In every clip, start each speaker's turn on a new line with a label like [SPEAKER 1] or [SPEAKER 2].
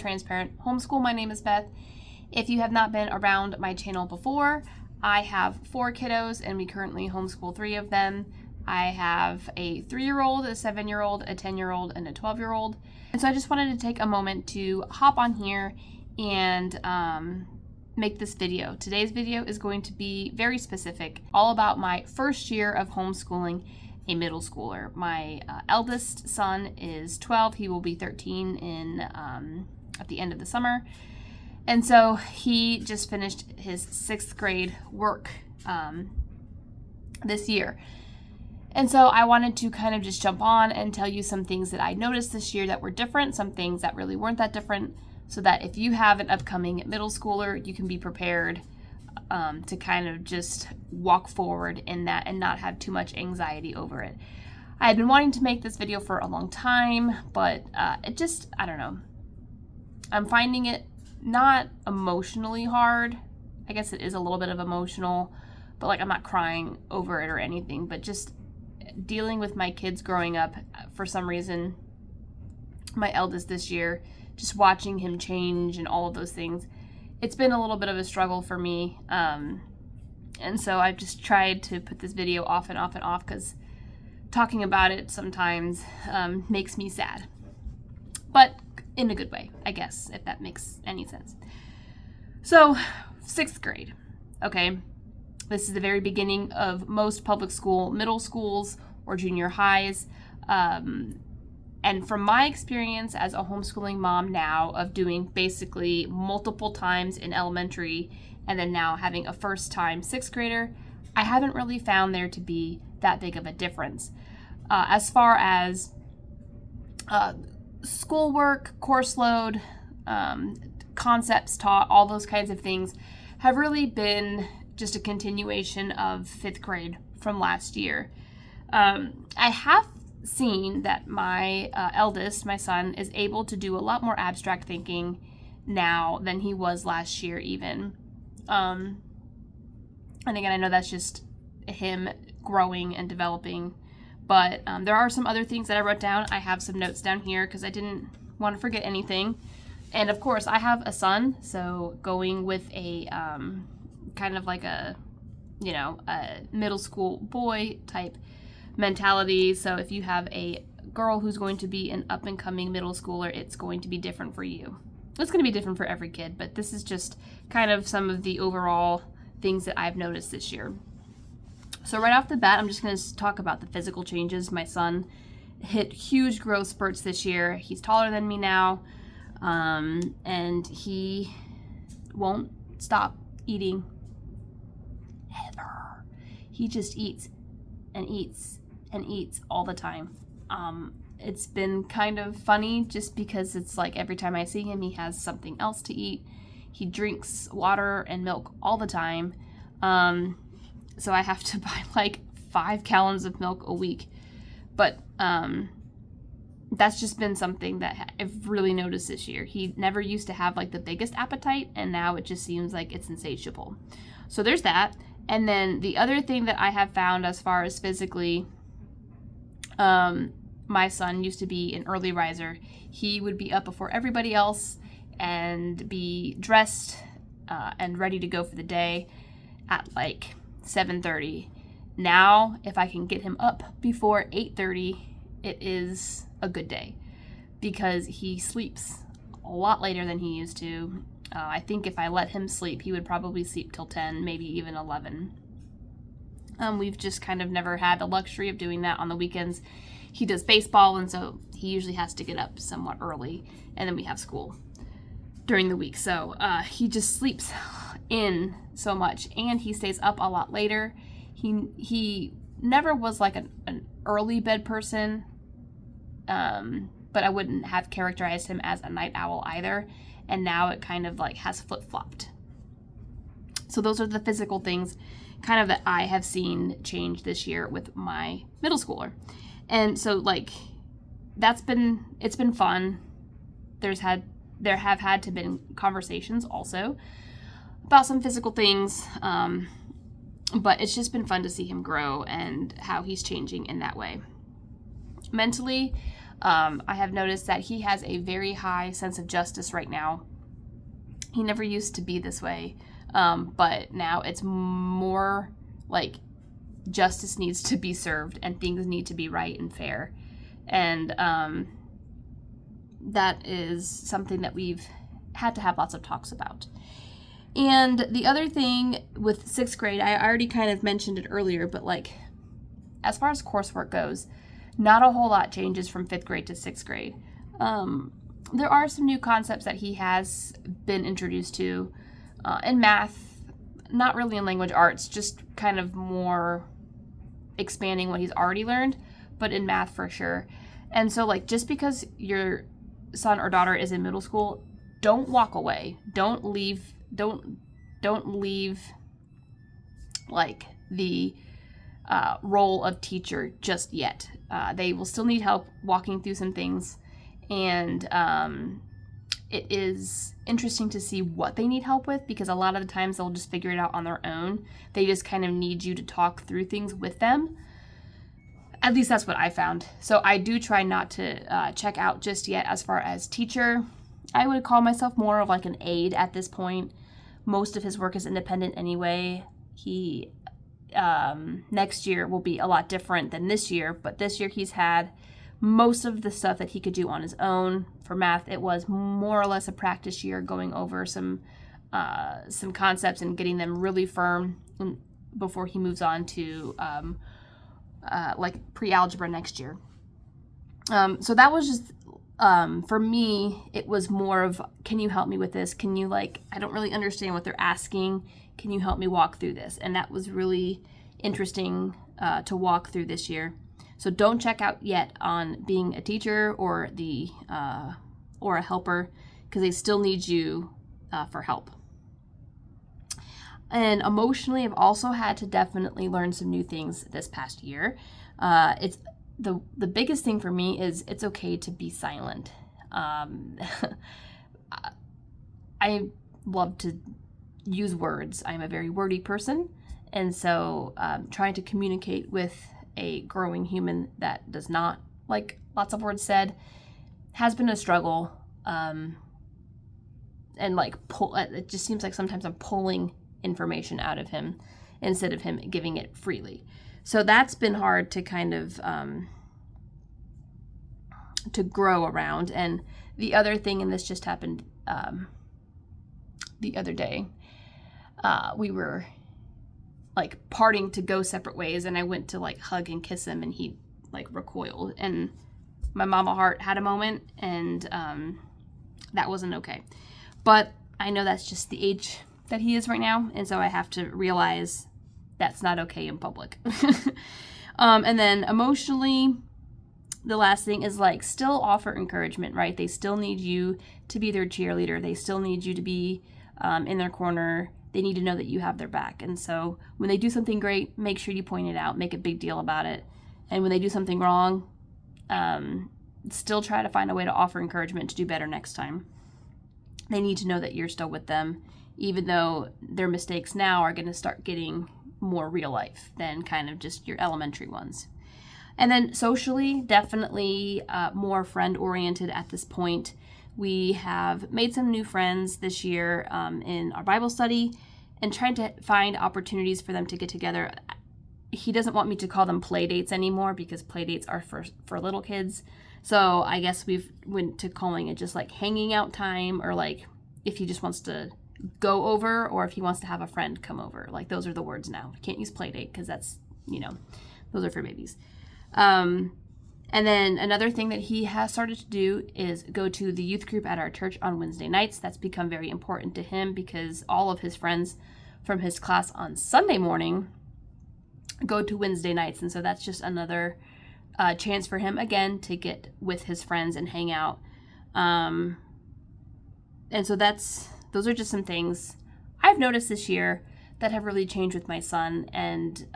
[SPEAKER 1] transparent homeschool. My name is Beth. If you have not been around my channel before, I have 4 kiddos and we currently homeschool 3 of them. I have a 3-year-old, a 7-year-old, a 10-year-old, and a 12-year-old. And so I just wanted to take a moment to hop on here and make this video. Today's video is going to be very specific, all about my first year of homeschooling a middle schooler. My eldest son is 12. He will be 13 at the end of the summer. And so he just finished his 6th grade work this year. And so I wanted to kind of just jump on and tell you some things that I noticed this year that were different, some things that really weren't that different, so that if you have an upcoming middle schooler, you can be prepared to kind of just walk forward in that and not have too much anxiety over it. I had been wanting to make this video for a long time, but I don't know. I'm finding it not emotionally hard. I guess it is a little bit of emotional, but like I'm not crying over it or anything, but just dealing with my kids growing up. For some reason, my eldest this year, just watching him change and all of those things, it's been a little bit of a struggle for me. And so I've just tried to put this video off and off and off because talking about it sometimes makes me sad. But in a good way, I guess, if that makes any sense. So, 6th grade, okay? This is the very beginning of most public school middle schools or junior highs. And from my experience as a homeschooling mom now, of doing basically multiple times in elementary and then now having a first time 6th grader, I haven't really found there to be that big of a difference. As far as schoolwork, course load, concepts taught, all those kinds of things have really been just a continuation of 5th grade from last year. I have seen that my eldest, my son, is able to do a lot more abstract thinking now than he was last year even. And again, I know that's just him growing and developing, but there are some other things that I wrote down. I have some notes down here because I didn't want to forget anything. And of course, I have a son, so going with a kind of like a middle school boy type mentality. So if you have a girl who's going to be an up-and-coming middle schooler, it's going to be different for you. It's going to be different for every kid, but this is just kind of some of the overall things that I've noticed this year. So right off the bat, I'm just going to talk about the physical changes. My son hit huge growth spurts this year. He's taller than me now, and he won't stop eating ever. He just eats and eats and eats all the time. It's been kind of funny just because it's like every time I see him, he has something else to eat. He drinks water and milk all the time. So I have to buy like 5 gallons of milk a week. But that's just been something that I've really noticed this year. He never used to have like the biggest appetite, and now it just seems like it's insatiable. So there's that. And then the other thing that I have found as far as physically, my son used to be an early riser. He would be up before everybody else and be dressed and ready to go for the day at like 7:30. Now, if I can get him up before 8:30, it is a good day because he sleeps a lot later than he used to. I think if I let him sleep, he would probably sleep till 10, maybe even 11. We've just kind of never had the luxury of doing that on the weekends. He does baseball, and so he usually has to get up somewhat early, and then we have school during the week. So he just sleeps in so much, and he stays up a lot later. He never was like an early bed person, but I wouldn't have characterized him as a night owl either. And now it kind of like has flip-flopped. So those are the physical things kind of that I have seen change this year with my middle schooler. And so like it's been fun. There have had to been conversations also about some physical things. But it's just been fun to see him grow and how he's changing in that way. Mentally, I have noticed that he has a very high sense of justice right now. He never used to be this way, but now it's more like justice needs to be served and things need to be right and fair. And that is something that we've had to have lots of talks about. And the other thing with 6th grade, I already kind of mentioned it earlier, but like as far as coursework goes, not a whole lot changes from 5th grade to 6th grade. There are some new concepts that he has been introduced to in math, not really in language arts, just kind of more expanding what he's already learned, but in math for sure. And so like just because your son or daughter is in middle school, don't walk away. Don't leave like the role of teacher just yet. They will still need help walking through some things, and it is interesting to see what they need help with, because a lot of the times they'll just figure it out on their own. They just kind of need you to talk through things with them. At least that's what I found. So I do try not to check out just yet as far as teacher. I would call myself more of like an aide at this point. Most of his work is independent anyway. He next year will be a lot different than this year, but this year he's had most of the stuff that he could do on his own. For math, it was more or less a practice year, going over some concepts and getting them really firm before he moves on to like pre-algebra next year. So that was just for me, it was more of, can you help me with this? Can you, like, I don't really understand what they're asking. Can you help me walk through this? And that was really interesting to walk through this year. So don't check out yet on being a teacher or or a helper, because they still need you for help. And emotionally, I've also had to definitely learn some new things this past year. It's the biggest thing for me is it's okay to be silent. I love to use words. I'm a very wordy person, and so trying to communicate with a growing human that does not like lots of words said has been a struggle. And like it just seems like sometimes I'm pulling information out of him instead of him giving it freely. So that's been hard to kind of to grow around. And the other thing, and this just happened the other day, we were like parting to go separate ways, and I went to like hug and kiss him, and he like recoiled, and my mama heart had a moment, and that wasn't okay. But I know that's just the age that he is right now, and so I have to realize that's not okay in public. And then emotionally, the last thing is like still offer encouragement, right? They still need you to be their cheerleader. They still need you to be in their corner. They need to know that you have their back. And so when they do something great, make sure you point it out, make a big deal about it. And when they do something wrong, still try to find a way to offer encouragement to do better next time. They need to know that you're still with them, even though their mistakes now are going to start getting more real life than kind of just your elementary ones. And then socially, definitely more friend-oriented at this point. We have made some new friends this year in our Bible study and trying to find opportunities for them to get together. He doesn't want me to call them play dates anymore because play dates are for little kids. So I guess we've went to calling it just like hanging out time, or like if he just wants to go over, or if he wants to have a friend come over. Like those are the words now. Can't use play date because that's, those are for babies. And then another thing that he has started to do is go to the youth group at our church on Wednesday nights. That's become very important to him because all of his friends from his class on Sunday morning go to Wednesday nights. And so that's just another chance for him, again, to get with his friends and hang out. And so those are just some things I've noticed this year that have really changed with my son. And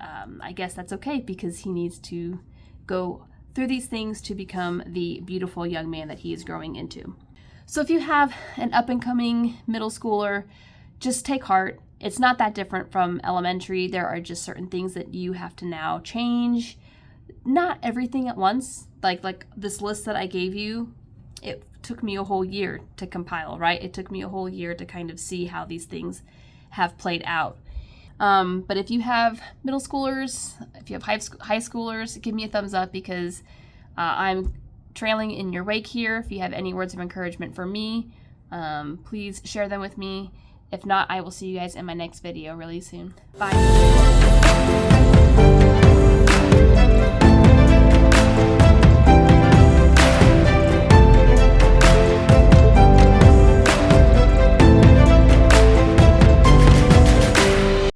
[SPEAKER 1] I guess that's okay because he needs to go through these things to become the beautiful young man that he is growing into. So if you have an up-and-coming middle schooler, just take heart. It's not that different from elementary. There are just certain things that you have to now change. not everything at once. Like this list that I gave you, it took me a whole year to compile, right? It took me a whole year to kind of see how these things have played out. But if you have middle schoolers, if you have high schoolers, give me a thumbs up, because I'm trailing in your wake here. If you have any words of encouragement for me, please share them with me. If not, I will see you guys in my next video really soon. Bye.